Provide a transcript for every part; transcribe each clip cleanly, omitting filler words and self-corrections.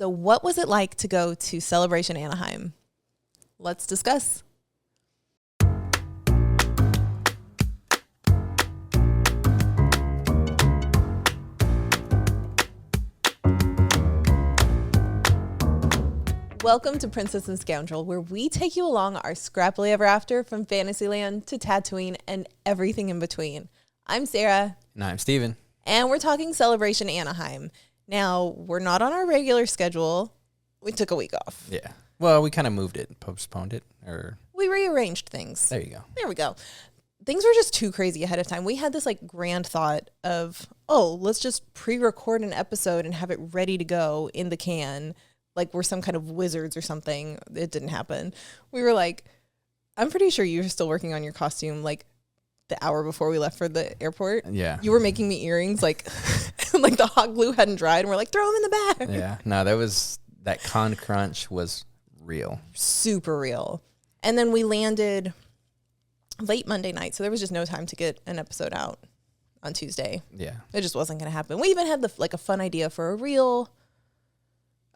So what was it like to go to Celebration Anaheim? Let's discuss. Welcome to Princess and Scoundrel, where we take you along our scrappily ever after from Fantasyland to Tatooine and everything in between. I'm Sarah. And I'm Steven. And we're talking Celebration Anaheim. Now, we're not on our regular schedule. We took a week off. Yeah. Well, we kind of moved it, postponed it, or... We rearranged things. There you go. There we go. Things were just too crazy ahead of time. We had this like grand thought of, oh, let's just pre-record an episode and have it ready to go in the can. Like we're some kind of wizards or something. It didn't happen. We were like, I'm pretty sure you were still working on your costume like the hour before we left for the airport. Yeah. You were making me earrings like like the hot glue hadn't dried and we're like, throw them in the bag. Yeah. No, that con crunch was real. Super real. And then we landed late Monday night. So there was just no time to get an episode out on Tuesday. Yeah. It just wasn't going to happen. We even had a fun idea for a reel.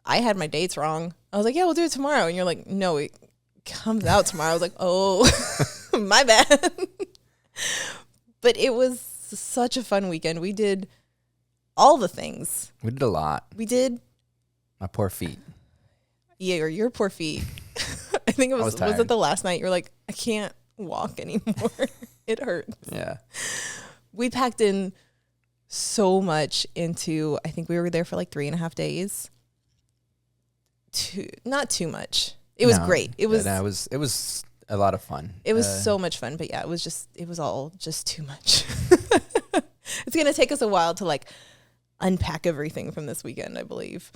I had my dates wrong. I was like, yeah, we'll do it tomorrow. And you're like, no, it comes out tomorrow. I was like, oh, my bad. But it was such a fun weekend. We did all the things. We did a lot. We did. My poor feet. Yeah, or your poor feet. I think it was it the last night? You're like, I can't walk anymore. It hurts. Yeah. We packed in so much into, I think we were there for like 3.5 days. Not too much. It was great. It was a lot of fun. It was so much fun, but yeah, it was all just too much. It's going to take us a while to like unpack everything from this weekend, I believe.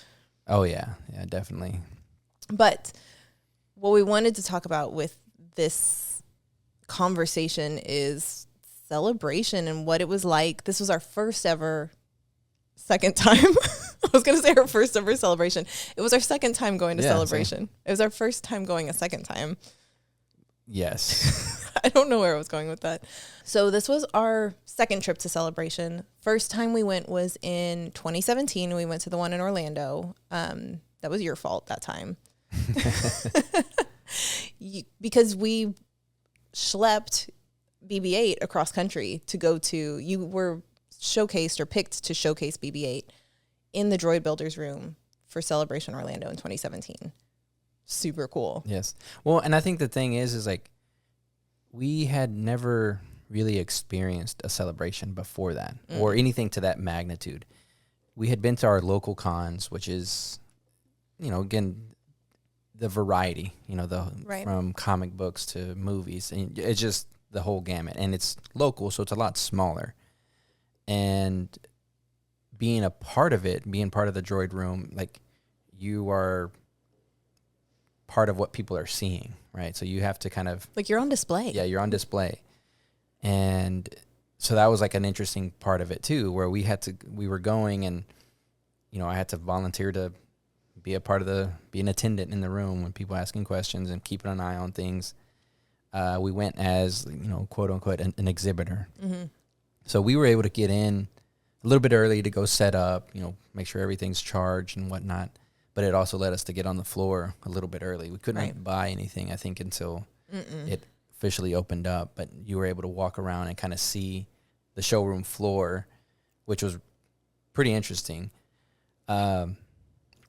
Oh yeah. Yeah, definitely. But what we wanted to talk about with this conversation is celebration and what it was like. This was our second time. I was going to say our first ever celebration. It was our second time going to Celebration. Same. It was our first time going a second time. Yes. I don't know where I was going with that. So this was our second trip to Celebration. First time we went was in 2017. We went to the one in Orlando. That was your fault that time. Because we schlepped BB-8 across country to go to, you were showcased or picked to showcase BB-8 in the Droid Builders room for Celebration Orlando in 2017. Super cool. Yes. Well, and I think the thing is like, we had never really experienced a celebration before that or anything to that magnitude. We had been to our local cons, which is, again, the variety, from comic books to movies. And it's just the whole gamut. And it's local, so it's a lot smaller. And being a part of it, being part of the droid room, like you are part of what people are seeing, right? So you have to kind of... Like you're on display. Yeah, you're on display. And so that was like an interesting part of it too, where we were going and, I had to volunteer to be be an attendant in the room when people asking questions and keeping an eye on things. We went as, quote unquote, an exhibitor. Mm-hmm. So we were able to get in a little bit early to go set up, make sure everything's charged and whatnot. But it also led us to get on the floor a little bit early. We couldn't buy anything, I think, until it officially opened up. But you were able to walk around and kind of see the showroom floor, which was pretty interesting. And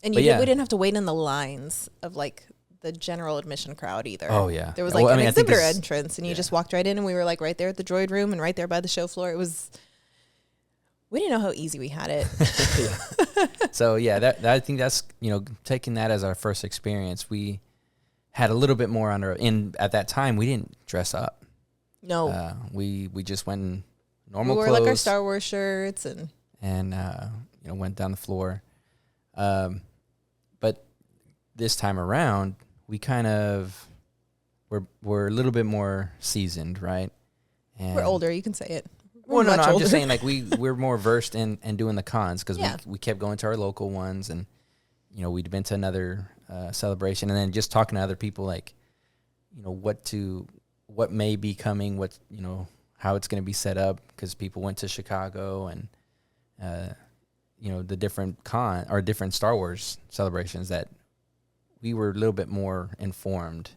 we didn't have to wait in the lines of like the general admission crowd either. Oh, yeah. There was an exhibitor entrance and you just walked right in and we were like right there at the droid room and right there by the show floor. We didn't know how easy we had it. So, yeah, I think that's, taking that as our first experience, we had a little bit more at that time, we didn't dress up. No. We just went in normal clothes. We wore like our Star Wars shirts and went down the floor. But this time around, we kind of we're a little bit more seasoned, right? And we're older, you can say it. Well, no, I'm just saying like we're more versed in doing the cons because we kept going to our local ones and we'd been to another celebration and then just talking to other people like what may be coming, how it's going to be set up because people went to Chicago and the different different Star Wars celebrations, that we were a little bit more informed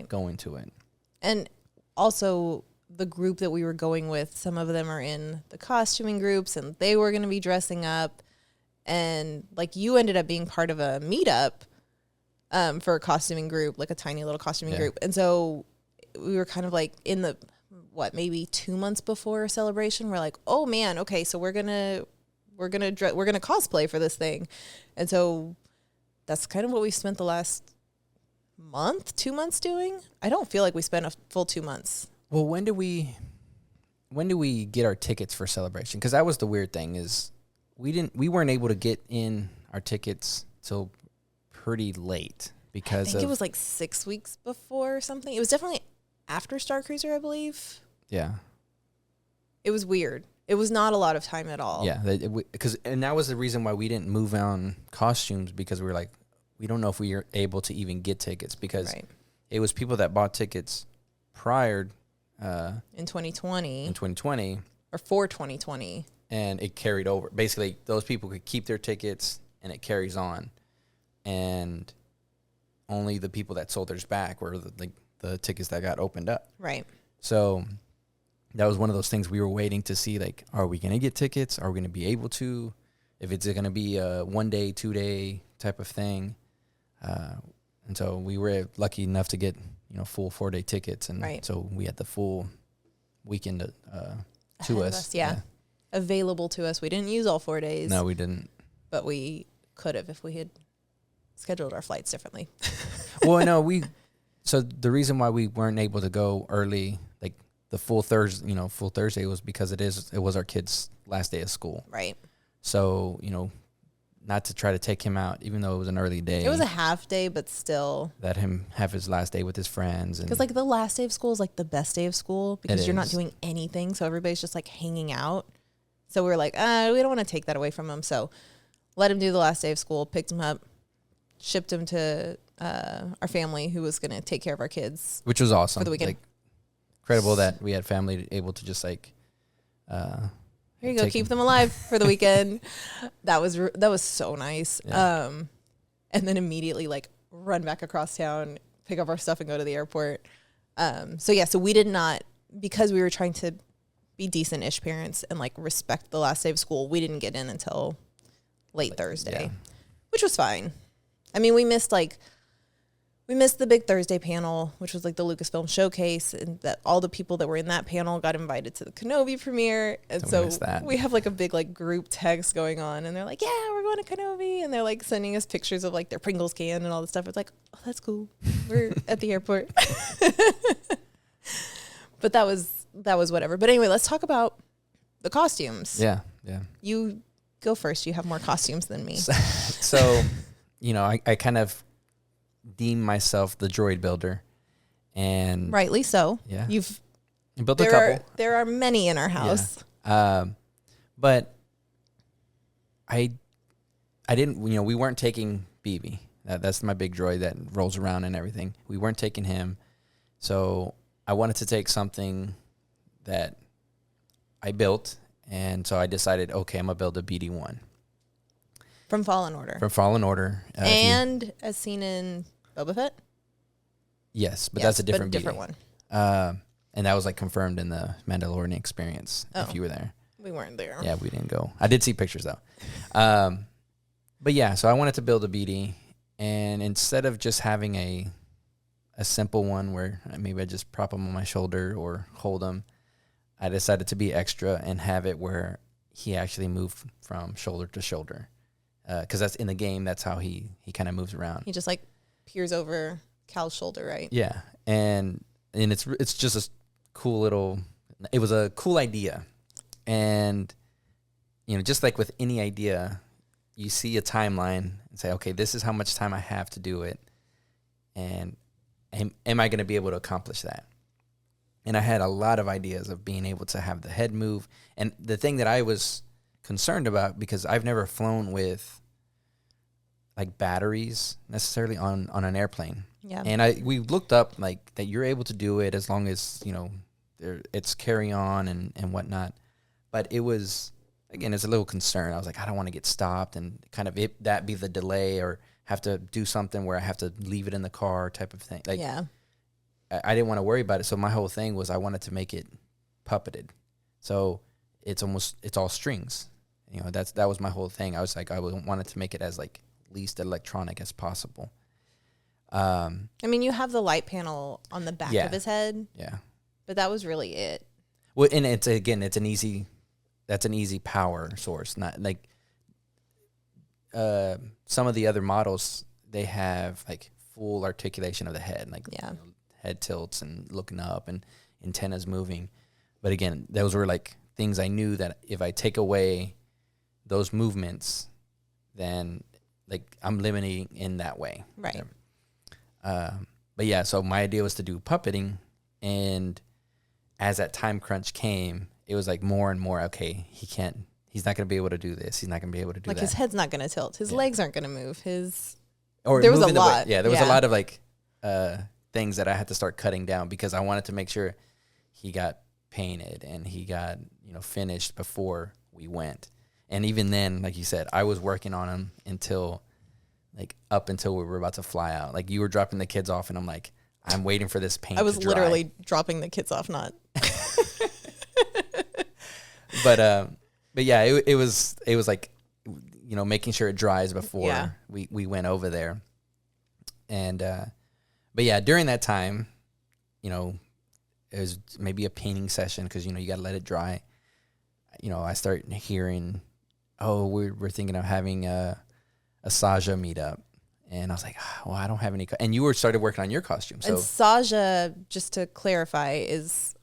going to it. And also the group that we were going with, some of them are in the costuming groups, and they were going to be dressing up. And like you ended up being part of a meetup for a costuming group, like a tiny little costuming group. And so we were kind of like in the, maybe 2 months before Celebration, we're like, oh man, okay, so we're gonna cosplay for this thing. And so that's kind of what we spent the last 2 months doing. I don't feel like we spent a full 2 months. Well, when do we get our tickets for Celebration? Because that was the weird thing, is we weren't able to get in our tickets till pretty late, because I think it was like 6 weeks before or something. It was definitely after Star Cruiser, I believe. Yeah. It was weird. It was not a lot of time at all. Yeah, and that was the reason why we didn't move on costumes, because we were like, we don't know if we are able to even get tickets, because it was people that bought tickets prior in 2020. Or for 2020. And it carried over. Basically, those people could keep their tickets, and it carries on. And only the people that sold theirs back were the tickets that got opened up. Right. So that was one of those things we were waiting to see, like, are we going to get tickets? Are we going to be able to? If it's going to be a 1 day, 2 day type of thing. And so we were lucky enough to get, full 4 day tickets. And so we had the full weekend to us. Yeah. Available to us. We didn't use all 4 days. No, we didn't. But we could have if we had scheduled our flights differently. Well, no, so the reason why we weren't able to go early, like the full Thursday, was because it was our kid's last day of school. Right. So, not to try to take him out, even though it was an early day. It was a half day, but still. Let him have his last day with his friends. Because like the last day of school is like the best day of school, because you're not doing anything. So everybody's just like hanging out. So we were like, we don't want to take that away from him. So let him do the last day of school, picked him up, shipped him to our family who was going to take care of our kids. Which was awesome. For the weekend. Like, incredible that we had family able to just like... here you go, keep them alive for the weekend. That was so nice. Yeah. And then immediately like run back across town, pick up our stuff and go to the airport. So we did not, because we were trying to be decent-ish parents and like respect the last day of school, we didn't get in until late Thursday, which was fine. I mean, we missed the big Thursday panel, which was like the Lucasfilm showcase, and that all the people that were in that panel got invited to the Kenobi premiere. And so we have like a big like group text going on, and they're like, yeah, we're going to Kenobi. And they're like sending us pictures of like their Pringles can and all this stuff. It's like, oh, that's cool. We're at the airport. But that was whatever. But anyway, let's talk about the costumes. Yeah. You go first. You have more costumes than me. So I kind of deem myself the droid builder, and rightly so. Yeah, You built a couple. There are many in our house. Yeah. But I didn't. We weren't taking BB. That's my big droid that rolls around and everything. We weren't taking him, so I wanted to take something that I built, and so I decided, okay, I'm gonna build a BD-1. From Fallen Order. And as seen in Boba Fett? Yes, but that's a different one. And that was like confirmed in the Mandalorian experience, if you were there. We weren't there. Yeah, we didn't go. I did see pictures though. But yeah, so I wanted to build a BD, and instead of just having a simple one where maybe I just prop him on my shoulder or hold him, I decided to be extra and have it where he actually moved from shoulder to shoulder. Because that's in the game, that's how he kind of moves around. He just like peers over Cal's shoulder, right? Yeah, and it's just a cool little. It was a cool idea, and just like with any idea, you see a timeline and say, okay, this is how much time I have to do it, and am I going to be able to accomplish that? And I had a lot of ideas of being able to have the head move, and the thing that I was concerned about, because I've never flown with like batteries necessarily on an airplane. Yeah. And we looked up like that you're able to do it as long as, it's carry on and whatnot. But it was again, it's a little concern. I was like, I don't want to get stopped and kind of that be the delay or have to do something where I have to leave it in the car type of thing. Like, yeah. I didn't want to worry about it. So my whole thing was I wanted to make it puppeted. So it's all strings. You know, that was my whole thing. I was like, I wanted to make it as like least electronic as possible. I mean, you have the light panel on the back of his head. Yeah. But that was really it. Well, and that's an easy power source. Not like some of the other models, they have like full articulation of the head, like head tilts and looking up and antennas moving. But again, those were like things I knew that if I take away those movements, then like I'm limiting in that way. Right. But yeah, so my idea was to do puppeting, and as that time crunch came, it was like more and more, okay, he's not going to be able to do this. He's not going to be able to do that. Like his head's not going to tilt. His legs aren't going to move. There was a lot. There was a lot of like things that I had to start cutting down because I wanted to make sure he got painted and he got, finished before we went. And even then, like you said, I was working on him up until we were about to fly out. Like you were dropping the kids off and I'm like, I'm waiting for this paint to dry. I was literally dropping the kids off, not. But yeah, it was like, making sure it dries before we went over there. And, but yeah, during that time, it was maybe a painting session because, you got to let it dry. I start hearing, we're thinking of having a Saja meetup. And I was like, well, I don't have any. And you started working on your costume. So. And Saja, just to clarify, is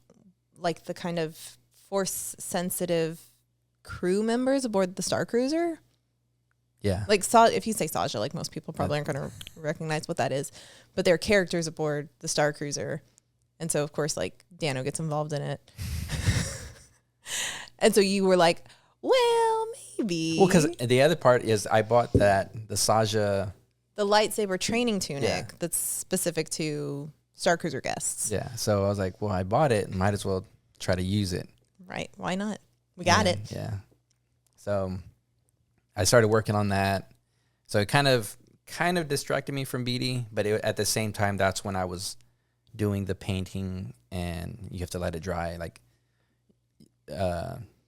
like the kind of force-sensitive crew members aboard the Star Cruiser. Yeah. Like, if you say Saja, like most people probably aren't going to recognize what that is. But they're characters aboard the Star Cruiser. And so, of course, like, Dano gets involved in it. And so you were like, well, maybe. Well, because the other part is I bought the Saja... The lightsaber training tunic that's specific to Star Cruiser guests. Yeah. So I was like, well, I bought it. Might as well try to use it. Right. Why not? We got it. Yeah. So I started working on that. So it kind of distracted me from BD, but at the same time, that's when I was doing the painting, and you have to let it dry, like,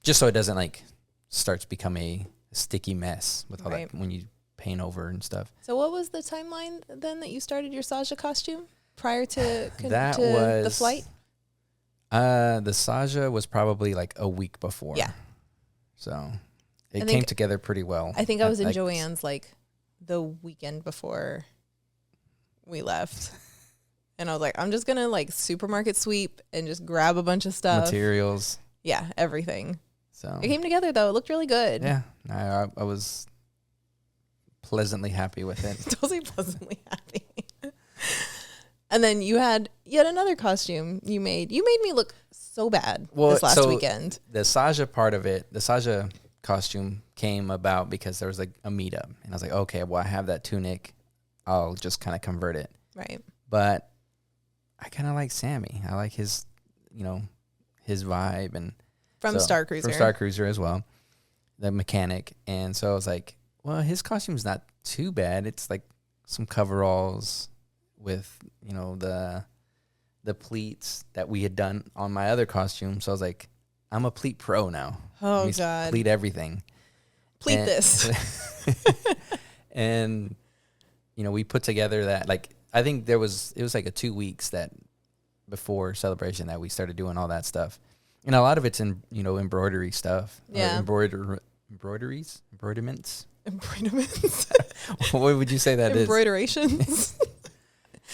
just so it doesn't like starts become a sticky mess with all that when you paint over and stuff. So what was the timeline then that you started your Saja costume prior to was the flight? The Saja was probably like a week before. Yeah. So it came together pretty well. I think I was in Joanne's like the weekend before we left. And I was like, I'm just going to like supermarket sweep and just grab a bunch of stuff. Materials. Yeah, everything. So it came together though. It looked really good. Yeah. I was pleasantly happy with it. Totally pleasantly happy. And then you had yet another costume you made. You made me look so bad this last weekend. The Saja part of it, the Saja costume came about because there was like a meetup. And I was like, okay, well, I have that tunic. I'll just kind of convert it. Right. But I kind of like Sammy. I like his, his vibe. And From Star Cruiser. From Star Cruiser as well, the mechanic. And so I was like, well, his costume's not too bad. It's like some coveralls with, the pleats that we had done on my other costume. So I was like, I'm a pleat pro now. Oh, God. Pleat everything. Pleat this. And, we put together that, like, I think it was like a 2 weeks that before Celebration that we started doing all that stuff. And a lot of it's in, embroidery stuff. Yeah. Embroideries? Embroiderments? Embroiderments. What would you say that is? Embroiderations.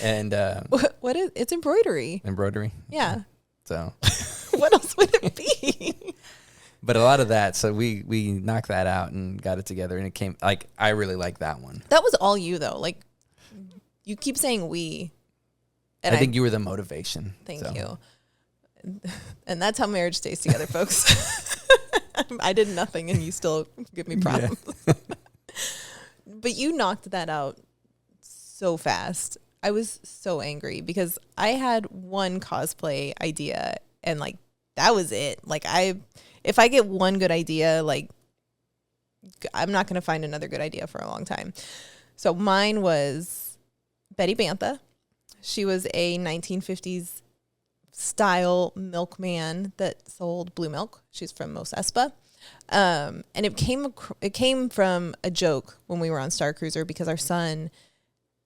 And what is it's embroidery? Embroidery. Yeah. So what else would it be? But a lot of that, so we knocked that out and got it together, and it came like I really like that one. That was all you though. Like you keep saying we. And I think you were the motivation. Thank you. And that's how marriage stays together, folks. I did nothing and you still give me problems. Yeah. But you knocked that out so fast. I was so angry because I had one cosplay idea and like that was it. Like if I get one good idea, like I'm not going to find another good idea for a long time. So mine was Betty Bantha. She was a 1950s style milkman that sold blue milk. She's from Mos Espa. And it came from a joke when we were on Star Cruiser, because our son,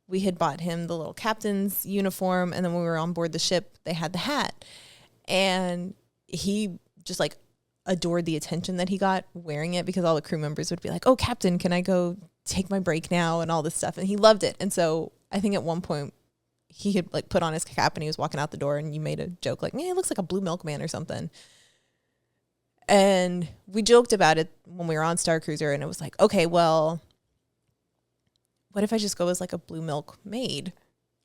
we had bought him the little captain's uniform, and then when we were on board the ship, they had the hat. And he just like adored the attention that he got wearing it, because all the crew members would be like, "Oh, Captain, can I go take my break now?" and all this stuff. And he loved it. And so I think at one point he had like put on his cap and he was walking out the door, and you made a joke like, "Man, he looks like a blue milkman or something." And we joked about it when we were on Star Cruiser, and it was like, okay, well, what if I just go as like a blue milk maid?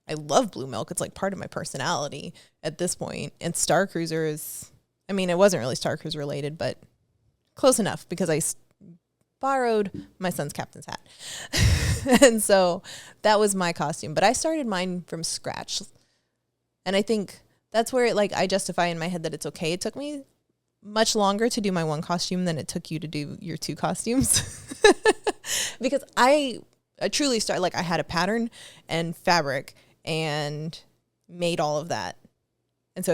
I love blue milk. It's like part of my personality at this point. And Star Cruiser is, I mean, it wasn't really Star Cruiser related, but close enough, because I borrowed my son's captain's hat. And so that was my costume. But I started mine from scratch. And I think that's where I justify in my head that it's okay. It took me much longer to do my one costume than it took you to do your two costumes. Because I truly started, I had a pattern and fabric and made all of that. And so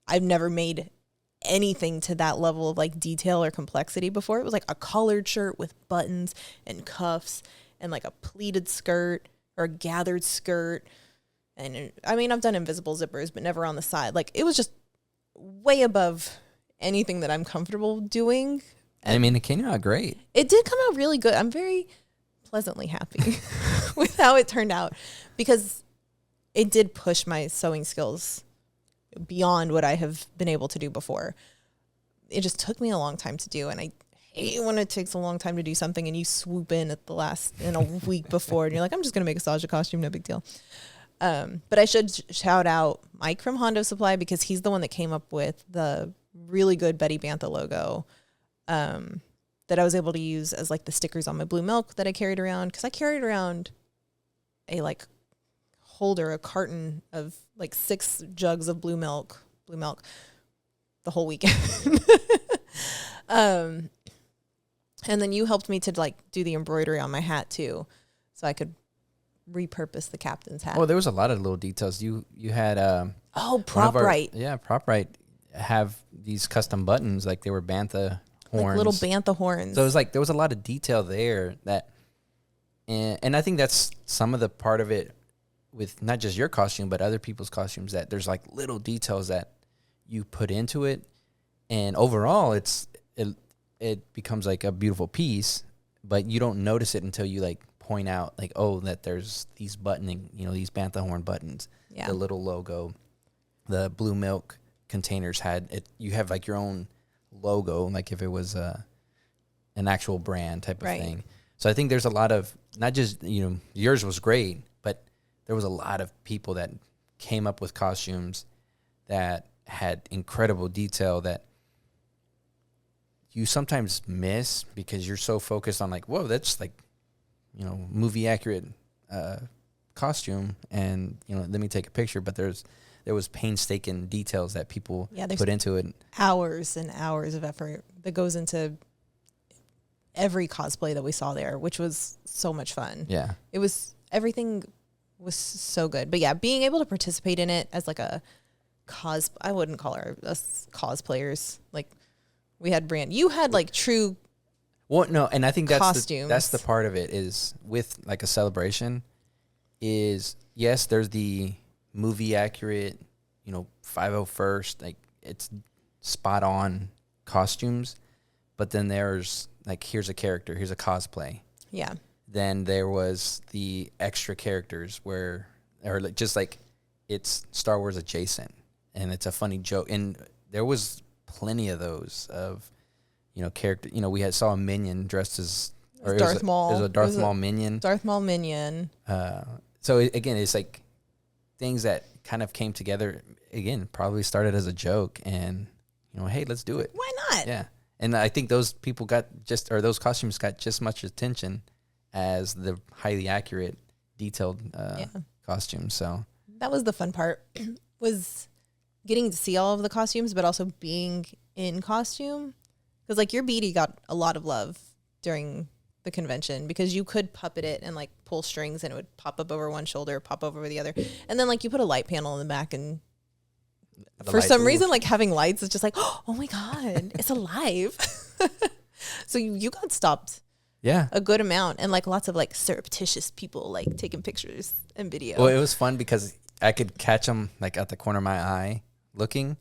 I've never made anything to that level of detail or complexity before. It was like a collared shirt with buttons and cuffs and like a pleated skirt or a gathered skirt. And I mean, I've done invisible zippers, but never on the side. It was just way above anything that I'm comfortable doing. I mean, it came out great. It did come out really good. I'm very pleasantly happy with how it turned out, because it did push my sewing skills beyond what I have been able to do before. It just took me a long time to do, and I hate when it takes a long time to do something and you swoop in in a week before, and you're like, I'm just going to make a Saja costume, no big deal. But I should shout out Mike from Hondo Supply, because he's the one that came up with the really good Betty Bantha logo that I was able to use as the stickers on my blue milk that I carried around, because I carried around a a carton of 6 jugs of blue milk the whole weekend. And then you helped me to do the embroidery on my hat too, so I could repurpose the captain's hat. Well, there was a lot of little details. You had Prop Right. Yeah, Prop Right have these custom buttons, they were Bantha horns, little Bantha horns. So it was there was a lot of detail there and I think that's some of the part of it with not just your costume but other people's costumes, that there's little details that you put into it, and overall it becomes a beautiful piece, but you don't notice it until you point out that there's these buttoning, these Bantha horn buttons, yeah, the little logo, the blue milk containers had it. You have your own logo, if it was an actual brand type of thing. So I think there's a lot of, not just, yours was great, but there was a lot of people that came up with costumes that had incredible detail that you sometimes miss because you're so focused on whoa, that's movie accurate costume, and let me take a picture. But there was painstaking details that people put into it. Hours and hours of effort that goes into every cosplay that we saw there, which was so much fun. Yeah, everything was so good. But yeah, being able to participate in it as a I wouldn't call us cosplayers. We had you had true. Well, no, and I think that's the part of it is with a celebration is, yes, there's the movie accurate, 501st, it's spot on costumes, but then there's here's a character, here's a cosplay. Yeah. Then there was the extra characters it's Star Wars adjacent, and it's a funny joke, and there was plenty of those of character. We saw a minion dressed as Darth Maul. There's a Darth Maul minion. Darth Maul minion. So again, it's things that kind of came together. Again, probably started as a joke, and hey, let's do it. Why not? Yeah, and I think those people those costumes got just much attention as the highly accurate, detailed costumes. So that was the fun part, was getting to see all of the costumes, but also being in costume Because like your beady got a lot of love during the convention because you could puppet it and like pull strings and it would pop up over one shoulder, pop over the other. And then like you put a light panel in the back and for some reason like having lights is just like, oh my God, it's alive. So you got stopped. Yeah. A good amount and like lots of like surreptitious people like taking pictures and video. Well, it was fun because I could catch them like at the corner of my eye looking.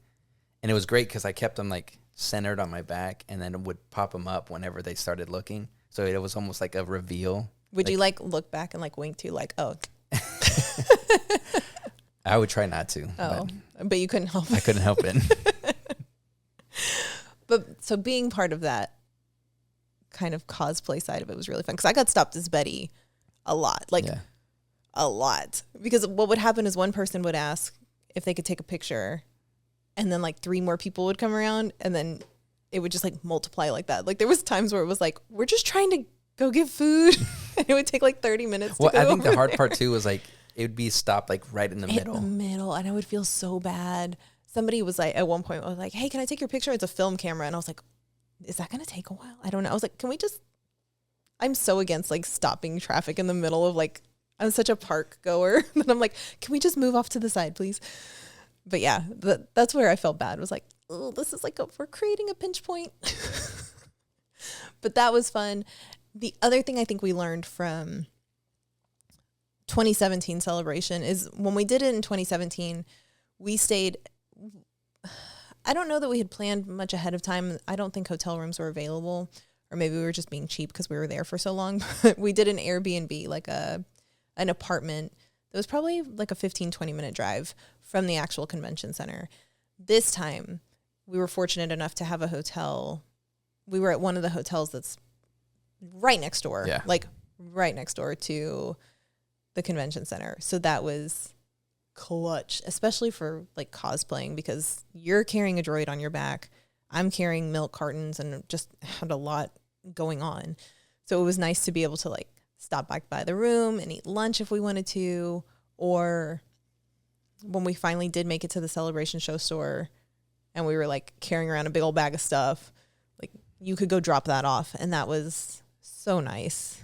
And it was great because I kept them like centered on my back and then it would pop them up whenever they started looking. So it was almost like a reveal. Would you like look back and like wink to like, oh. I would try not to. Oh, but you couldn't help it. I couldn't help it. But so being part of that kind of cosplay side of it was really fun because I got stopped as Betty a lot. Like a lot. Because what would happen is one person would ask if they could take a picture and then like 3 more people would come around and then it would just like multiply like that. Like there was times where it was like, we're just trying to go get food. And it would take like 30 minutes to go I think the hard there. part too was like, it would be stopped like right in the middle. In the middle. And I would feel so bad. Somebody was like, at one point, was like, hey, can I take your picture? It's a film camera. And I was like, is that going to take a while? I don't know. I was like, can we just, I'm so against like stopping traffic in the middle of like, I'm such a park goer that I'm like, can we just move off to the side, please? But yeah, that's where I felt bad. It was like, oh, this is like, we're creating a pinch point. But that was fun. The other thing I think we learned from 2017 celebration is when we did it in 2017, we stayed, I don't know that we had planned much ahead of time. I don't think hotel rooms were available, or maybe we were just being cheap because we were there for so long. But we did an Airbnb, like an apartment that was probably like a 15-20 minute drive from the actual convention center. This time we were fortunate enough to have a hotel. We were at one of the hotels that's right next door, like right next door to the convention center. So that was clutch, especially for like cosplaying, because you're carrying a droid on your back. I'm carrying milk cartons and just had a lot going on. So it was nice to be able to like stop back by the room and eat lunch if we wanted to, or when we finally did make it to the Celebration Show store and we were like carrying around a big old bag of stuff, like you could go drop that off, and that was so nice.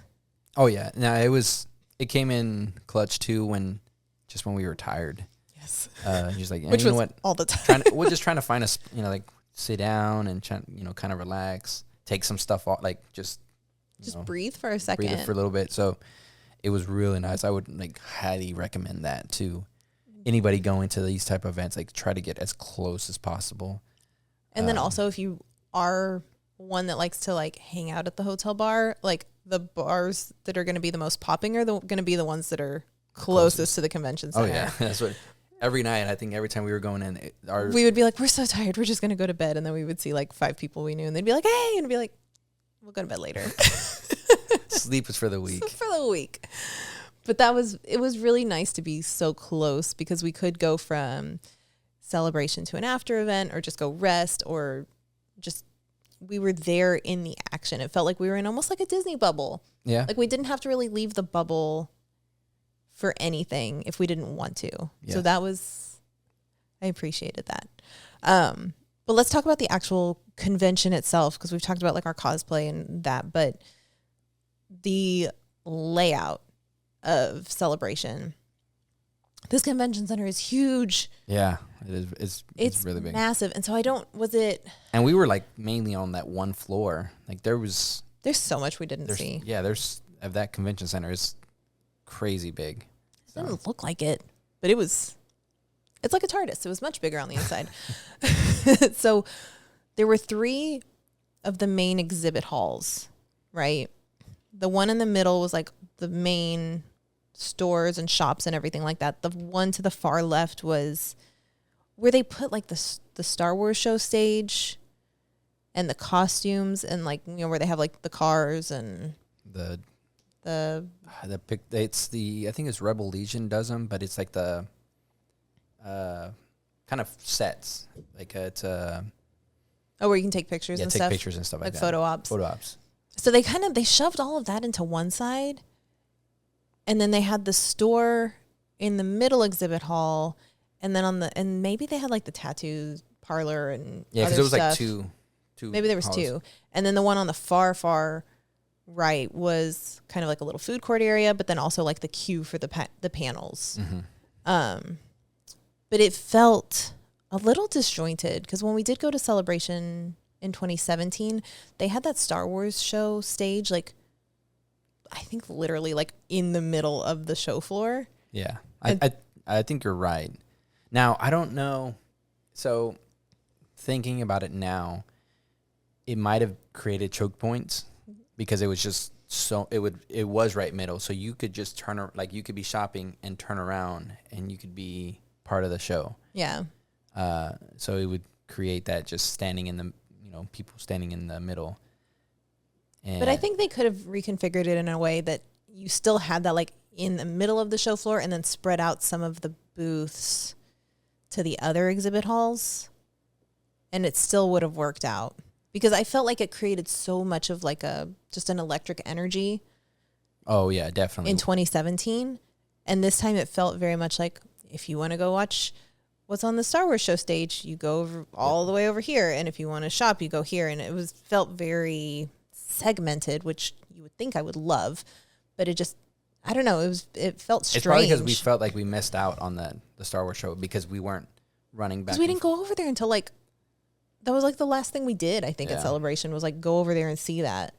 Oh yeah. Now it came in clutch too when we were tired. Yes. Just like, which you know was what? All the time. We're just trying to find like sit down and kind of relax, take some stuff off, like just breathe for a second. Breathe for a little bit. So it was really nice. I would like highly recommend that to anybody going to these type of events. Like try to get as close as possible. And then also if you are one that likes to like hang out at the hotel bar, like the bars that are going to be the most popping are going to be the ones that are closest to the convention center. Oh yeah, that's what. Every night, I think every time we were going in, we would be like, we're so tired, we're just going to go to bed. And then we would see like 5 people we knew and they'd be like, hey, and I'd be like, we'll go to bed later. Sleep is for the week. For the week. But it was really nice to be so close because we could go from celebration to an after event or just go rest, or just, we were there in the action. It felt like we were in almost like a Disney bubble. Yeah. Like we didn't have to really leave the bubble for anything if we didn't want to. Yeah. So I appreciated that. But let's talk about the actual convention itself, because we've talked about like our cosplay and that, but the layout of Celebration. This convention center is huge. Yeah, it is. It's really big. Massive. And so and we were like mainly on that one floor. Like there's so much we didn't see. Yeah, that convention center is crazy big. It didn't look like it, but it's like a TARDIS. It was much bigger on the inside. So there were 3 of the main exhibit halls, right? The one in the middle was like the main stores and shops and everything like that. The one to the far left was where they put like the Star Wars show stage and the costumes, and like, where they have like the cars and I think it's Rebel Legion does them, but it's like the kind of sets, like it's where you can take pictures and stuff. Pictures and stuff like that. Photo ops. Photo ops. So they shoved all of that into one side, and then they had the store in the middle exhibit hall, and then and maybe they had like the tattoo parlor and because it was stuff. like two Maybe there was halls. 2. And then the one on the far right was kind of like a little food court area, but then also like the queue for the panels. But it felt a little disjointed because when we did go to Celebration in 2017, they had that Star Wars show stage, like, I think literally like in the middle of the show floor. Yeah. I think you're right. Now, I don't know. So thinking about it now, it might have created choke points because it was just it was right middle. So you could just like you could be shopping and turn around and you could be part of the show. Yeah. So it would create that just standing in the, people standing in the middle. But I think they could have reconfigured it in a way that you still had that like in the middle of the show floor and then spread out some of the booths to the other exhibit halls. And it still would have worked out because I felt like it created so much of like just an electric energy. Oh yeah, definitely. In 2017. And this time it felt very much like if you want to go watch what's on the Star Wars show stage, you go all the way over here. And if you want to shop, you go here. And it felt very segmented, which you would think I would love, but it just, I don't know. It felt strange. It's probably because we felt like we missed out on the Star Wars show because we weren't running back. Because we didn't go over there until like, that was like the last thing we did, I think, at Celebration was like go over there and see that.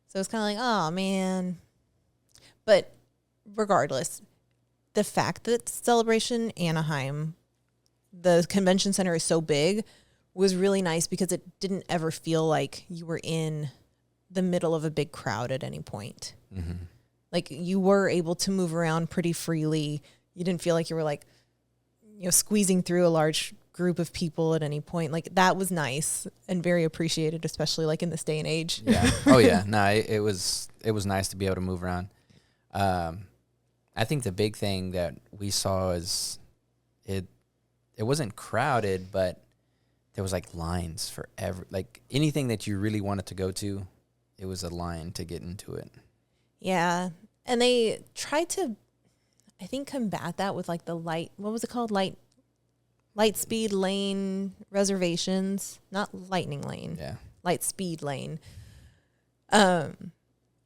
So it's kind of like, oh man. But regardless, the fact that Celebration Anaheim, the convention center is so big, was really nice because it didn't ever feel like you were in the middle of a big crowd at any point. Mm-hmm. Like you were able to move around pretty freely. You didn't feel like you were like, squeezing through a large group of people at any point. Like that was nice and very appreciated, especially like in this day and age. Yeah. Oh yeah. No, it was nice to be able to move around. I think the big thing that we saw is it wasn't crowded, but there was like lines for like anything that you really wanted to go to, it was a line to get into it. Yeah. And they tried to, I think, combat that with like the what was it called? Light speed lane reservations, not lightning lane. Yeah. Light speed lane. And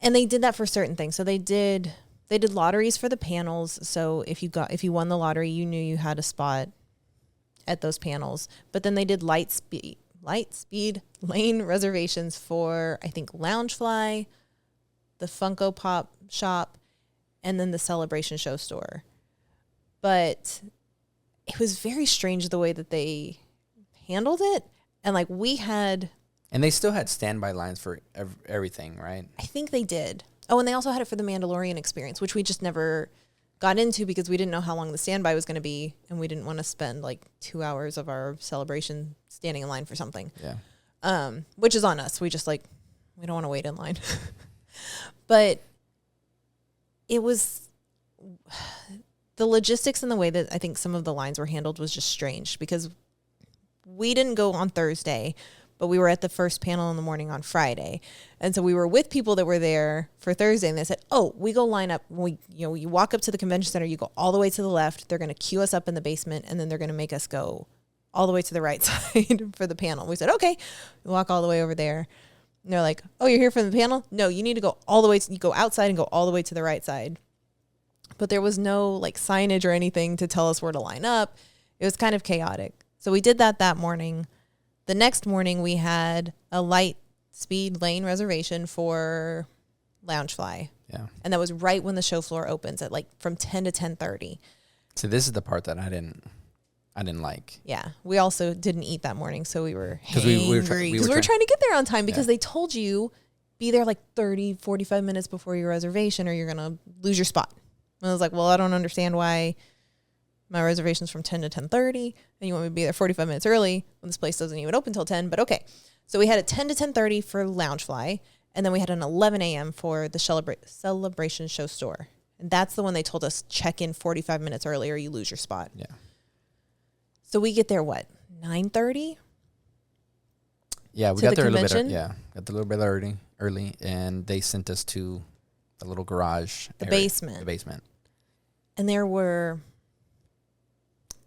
they did that for certain things. So they did lotteries for the panels. So if you won the lottery, you knew you had a spot at those panels. But then they did light speed lane reservations for, I think, Loungefly, the Funko Pop shop, and then the Celebration show store. But it was very strange the way that they handled it. And like and they still had standby lines for everything, right? I think they did. Oh, and they also had it for the Mandalorian experience, which we just never got into because we didn't know how long the standby was going to be. And we didn't want to spend like 2 hours of our celebration standing in line for something. Yeah. Which is on us. We just we don't want to wait in line. But it was the logistics and the way that I think some of the lines were handled was just strange because we didn't go on Thursday, but we were at the first panel in the morning on Friday. And so we were with people that were there for Thursday and they said, oh, we go line up. You walk up to the convention center, you go all the way to the left. They're going to queue us up in the basement and then they're going to make us go all the way to the right side for the panel. We said, okay, we walk all the way over there. And they're like, oh, you're here for the panel? No, you need to go all the way. You go outside and go all the way to the right side. But there was no like signage or anything to tell us where to line up. It was kind of chaotic. So we did that morning. The next morning we had a light speed lane reservation for Loungefly. Yeah. And that was right when the show floor opens at like from 10 to 10:30. So this is the part that I didn't like. Yeah. We also didn't eat that morning, so we were hangry. Because we were trying to get there on time because they told you be there like 30, 45 minutes before your reservation or you're going to lose your spot. And I was like, well, I don't understand why my reservation's from 10 to 10:30 and you want me to be there 45 minutes early when this place doesn't even open till 10, but okay. So we had a 10 to 10:30 for Loungefly, and then we had an 11 a.m. for the Celebration show store. And that's the one they told us check in 45 minutes early or you lose your spot. Yeah. So we get there, 9:30? Yeah, we got there a little bit. Got there a little bit early, and they sent us to the little garage, the basement. And there were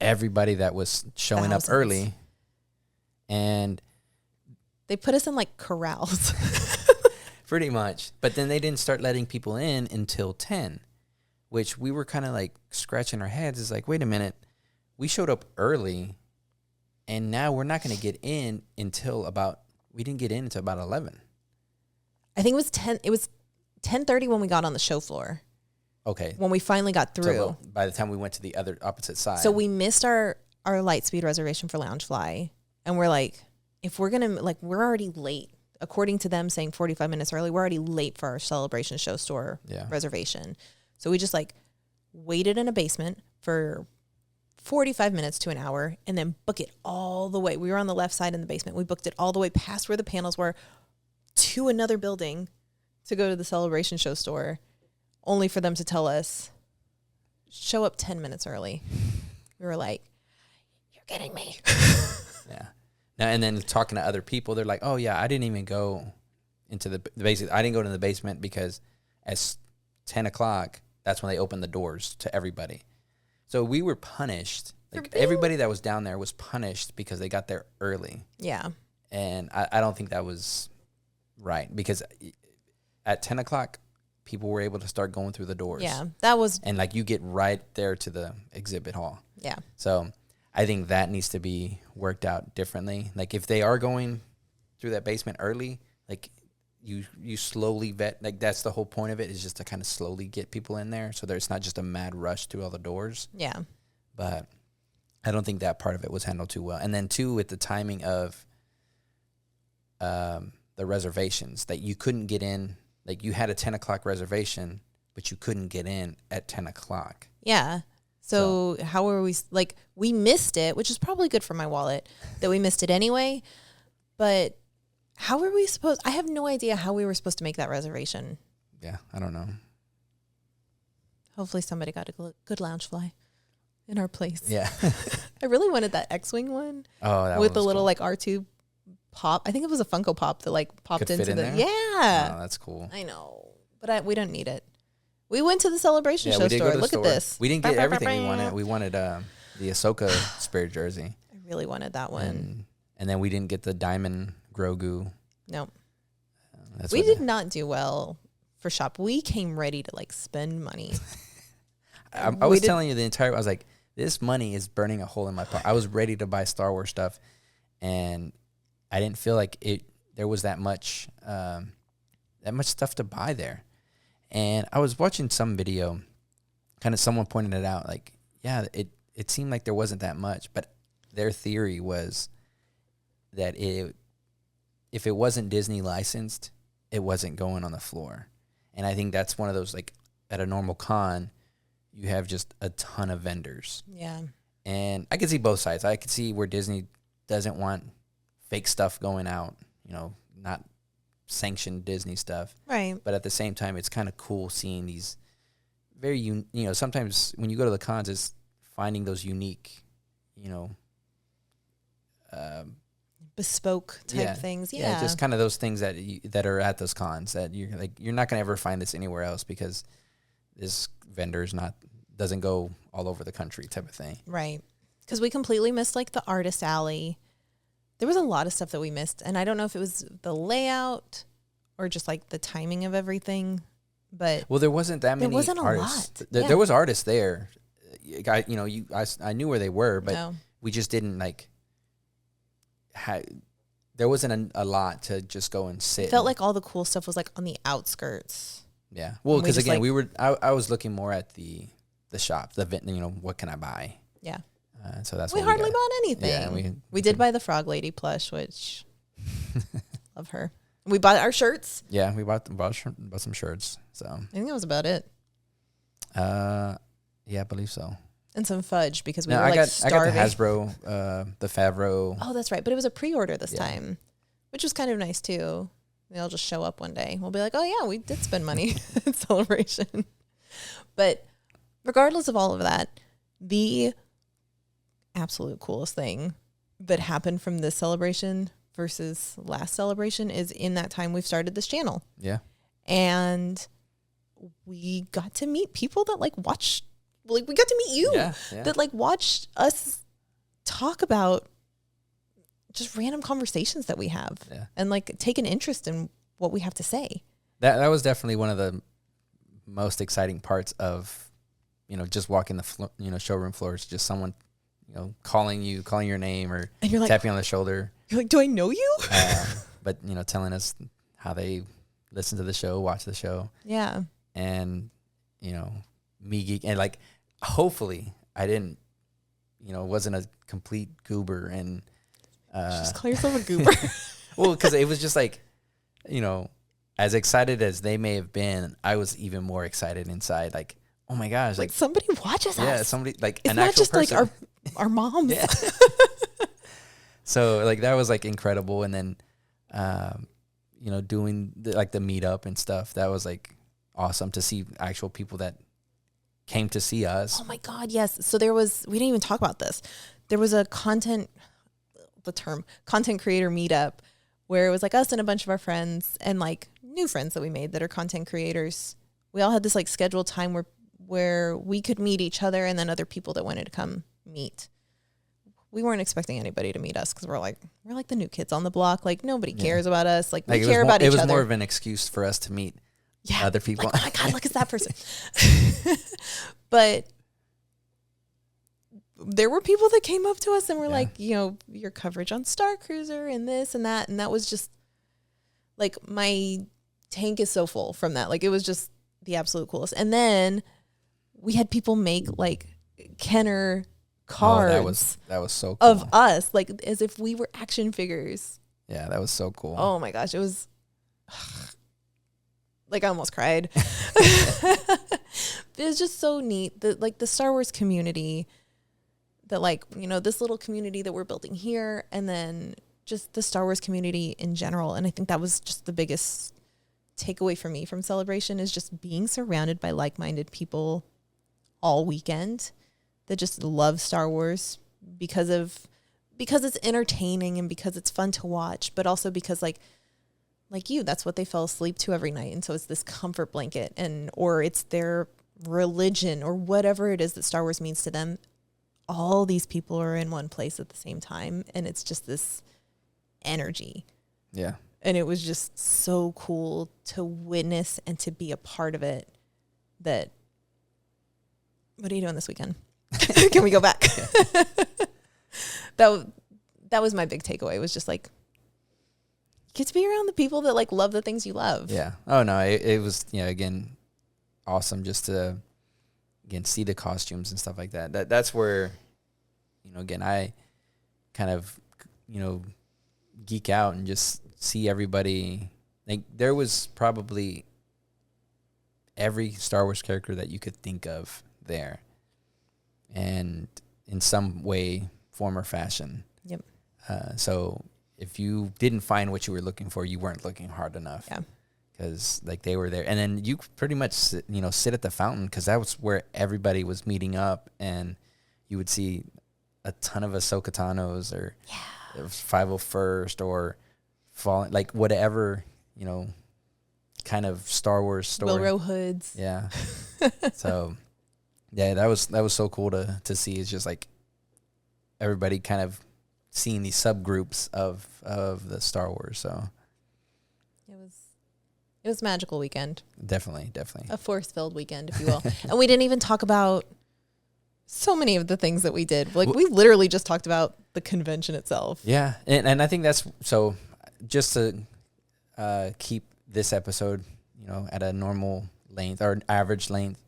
everybody that was showing up early, and They put us in like corrals. Pretty much. But then they didn't start letting people in until 10, which we were kind of like scratching our heads. It's like, wait a minute. We showed up early, and now we're not going to get in until about, we didn't get in until about 11. I think it was 10. It was 10:30 when we got on the show floor. Okay. When we finally got through. So by the time we went to the other opposite side. So we missed our Lightspeed reservation for Loungefly. And we're like, if we're going to, like, we're already late. According to them saying 45 minutes early, we're already late for our Celebration Show Store reservation. So we just like waited in a basement for 45 minutes to an hour and then book it all the way. We were on the left side in the basement. We booked it all the way past where the panels were to another building to go to the Celebration Show Store, only for them to tell us, show up 10 minutes early. We were like, you're kidding me. Yeah. Now, and then talking to other people, they're like, oh, yeah, I didn't even go into the basement. I didn't go to the basement because at 10 o'clock, that's when they opened the doors to everybody. So we were punished. Like, everybody that was down there was punished because they got there early. Yeah. And I don't think that was right, because at 10 o'clock, people were able to start going through the doors. Yeah, that was... And, like, you get right there to the exhibit hall. Yeah. So I think that needs to be worked out differently. Like, if they are going through that basement early, like, you slowly vet. Like, that's the whole point of it, is just to kind of slowly get people in there so there's not just a mad rush through all the doors. Yeah. But I don't think that part of it was handled too well. And then, too, with the timing of the reservations, that you couldn't get in. Like, you had a 10 o'clock reservation, but you couldn't get in at 10 o'clock. Yeah. So how were we, like, we missed it, which is probably good for my wallet that we missed it anyway. But how were we supposed, I have no idea how we were supposed to make that reservation. Yeah, I don't know. Hopefully somebody got a good Loungefly in our place. Yeah. I really wanted that X-Wing one. Oh, that with the was little cool. like R2 pop. I think it was a Funko Pop that like popped Could into fit in the there? Yeah. Oh, that's cool. I know, but we don't need it. We went to the Celebration Yeah, Show we did go store. to the Look store. at this. We didn't get everything we wanted. We wanted the Ahsoka spirit jersey. I really wanted that one. And then we didn't get the Diamond Grogu. No. That's We what- did not do well for shop. We came ready to like spend money. I was telling you the entire, I was like, this money is burning a hole in my pocket. I was ready to buy Star Wars stuff, and I didn't feel like there was that much stuff to buy there. And I was watching some video, kind of someone pointed it out, like, yeah, it seemed like there wasn't that much, but their theory was that if it wasn't Disney licensed, it wasn't going on the floor. And I think that's one of those, like, at a normal con, you have just a ton of vendors. Yeah. And I could see both sides. I could see where Disney doesn't want fake stuff going out, not sanctioned Disney stuff. Right. But at the same time, it's kind of cool seeing these very, sometimes when you go to the cons, it's finding those unique, bespoke type things. Yeah. just kind of those things that are at those cons that you're like, you're not going to ever find this anywhere else because this vendor's doesn't go all over the country type of thing. Right. Because we completely missed like the artist alley. There was a lot of stuff that we missed, and I don't know if it was the layout or just like the timing of everything. But well, there wasn't that many. There wasn't artists. a lot. There was artists there. I knew where they were, but no. we just didn't like. There wasn't a lot to just go and sit. It felt like all the cool stuff was like on the outskirts. Yeah, well, And we because just, again, like- I was looking more at the shop, what can I buy? Yeah. So that's We what hardly got. bought anything. Yeah, we did buy the Frog Lady plush, which love her. We bought our shirts. Yeah, we bought some shirts. So I think that was about it. yeah, I believe so. And some fudge because we No, were like I got starving. the Hasbro, the Favreau. Oh, that's right. But it was a pre-order this Yeah. time, which was kind of nice too. They'll just show up one day. We'll be like, oh yeah, we did spend money at Celebration. But regardless of all of that, the absolute coolest thing that happened from this celebration versus last celebration is in that time we've started this channel. Yeah. And we got to meet people that like watch, like we got to meet you Yeah. that like watched us talk about just random conversations that we have, and like take an interest in what we have to say. That was definitely one of the most exciting parts of, just walking the showroom floors, just someone, calling your name or and you're like, tapping on the shoulder. You're like, do I know you? But telling us how they listen to the show, watch the show. Yeah. And, me geek and like, hopefully I didn't, wasn't a complete goober and, just call yourself a goober. Well, cause it was just like, as excited as they may have been, I was even more excited inside. Like, oh my gosh, like somebody watches us. Yeah, somebody like it's an not actual just person. like our moms. Yeah. So like that was like incredible, and then, doing the meetup and stuff. That was like awesome to see actual people that came to see us. Oh my God, yes. So we didn't even talk about this. There was a content creator meetup where it was like us and a bunch of our friends and like new friends that we made that are content creators. We all had this like scheduled time where we could meet each other and then other people that wanted to come meet. We weren't expecting anybody to meet us because we're like the new kids on the block. Like nobody cares about us. Like we care about each other. It was more of an excuse for us to meet other people. Like, oh my God, look at that person. But there were people that came up to us and were like, your coverage on Star Cruiser and this and that. And that was just like, my tank is so full from that. Like, it was just the absolute coolest. And then we had people make like Kenner cards. That was so cool. Of us, like as if we were action figures. Yeah, that was so cool. Oh my gosh. It was like I almost cried. It was just so neat that like the Star Wars community, that like, this little community that we're building here, and then just the Star Wars community in general. And I think that was just the biggest takeaway for me from Celebration, is just being surrounded by like-minded people all weekend that just love Star Wars because it's entertaining and because it's fun to watch, but also because like that's what they fell asleep to every night. And so it's this comfort blanket, or it's their religion or whatever it is that Star Wars means to them. All these people are in one place at the same time, and it's just this energy. Yeah. And it was just so cool to witness and to be a part of it. What are you doing this weekend? Can we go back? That was my big takeaway. It was just like, you get to be around the people that like love the things you love. Yeah. Oh no, it was, again, awesome just to see the costumes and stuff like that. That's where, again, I kind of, geek out and just see everybody. Like, there was probably every Star Wars character that you could think of there, and in some way, form, or fashion. Yep. So if you didn't find what you were looking for, you weren't looking hard enough. Yeah. Because like they were there, and then you pretty much sit at the fountain, because that was where everybody was meeting up, and you would see a ton of Ahsoka Tano's or 501st or Fallen, like whatever, kind of Star Wars story. Wilrow hoods. Yeah. So yeah, that was so cool to see. It's just like everybody kind of seeing these subgroups of the Star Wars. So it was a magical weekend. Definitely. A force-filled weekend, if you will. And we didn't even talk about so many of the things that we did. Like, we literally just talked about the convention itself. Yeah. And I think that's, so just to keep this episode, at a normal length or average length,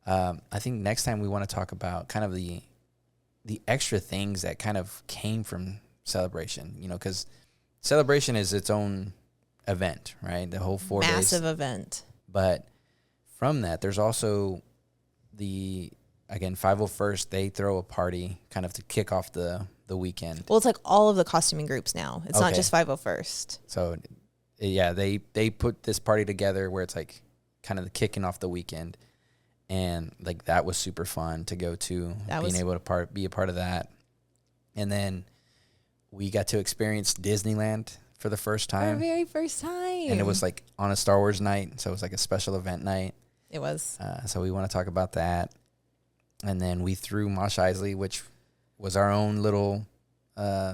I think next time we want to talk about kind of the extra things that kind of came from Celebration, because Celebration is its own event, right? The whole 4 days. Massive event. But from that, there's also 501st, they throw a party kind of to kick off the weekend. Well, it's like all of the costuming groups now. It's not just 501st. So, yeah, they put this party together where it's like kind of the kicking off the weekend. And like that was super fun to go to, being able to be a part of that. And then we got to experience Disneyland for the first time. Our very first time. And it was like on a Star Wars night. So it was like a special event night. It was. So we want to talk about that. And then we threw Mosh Isley, which was our own little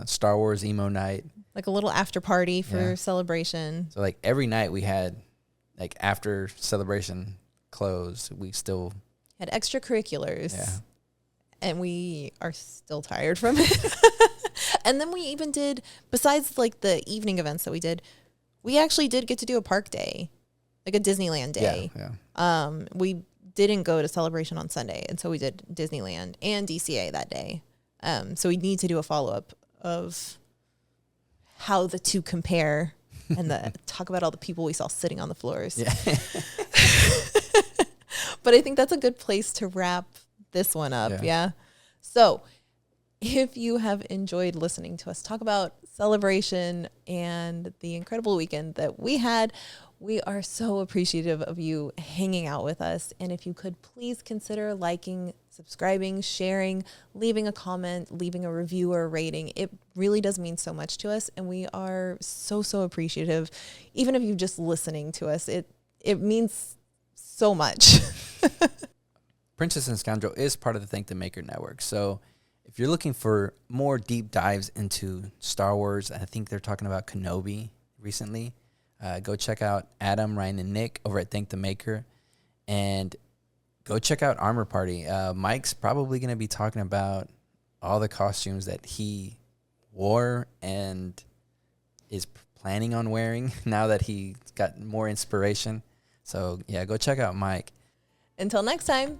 Star Wars emo night. Like a little after party for Yeah. Celebration. So like every night we had, like after Celebration closed, we still Had extracurriculars. Yeah. And we are still tired from it. And then we even did, besides like the evening events that we did, we actually did get to do a park day, like a Disneyland day. Yeah. We didn't go to Celebration on Sunday, and so we did Disneyland and DCA that day. So we need to do a follow-up of how the two compare and talk about all the people we saw sitting on the floors. Yeah. But I think that's a good place to wrap this one up. Yeah. So if you have enjoyed listening to us talk about Celebration and the incredible weekend that we had, we are so appreciative of you hanging out with us. And if you could please consider liking, subscribing, sharing, leaving a comment, leaving a review or a rating. It really does mean so much to us. And we are so, so appreciative. Even if you're just listening to us, it means so much. Princess and Scoundrel is part of the Thank the Maker network. So if you're looking for more deep dives into Star Wars, I think they're talking about Kenobi recently. Go check out Adam, Ryan, and Nick over at Thank the Maker. And go check out Armor Party. Mike's probably going to be talking about all the costumes that he wore and is planning on wearing now that he got more inspiration. So, yeah, go check out Mike. Until next time.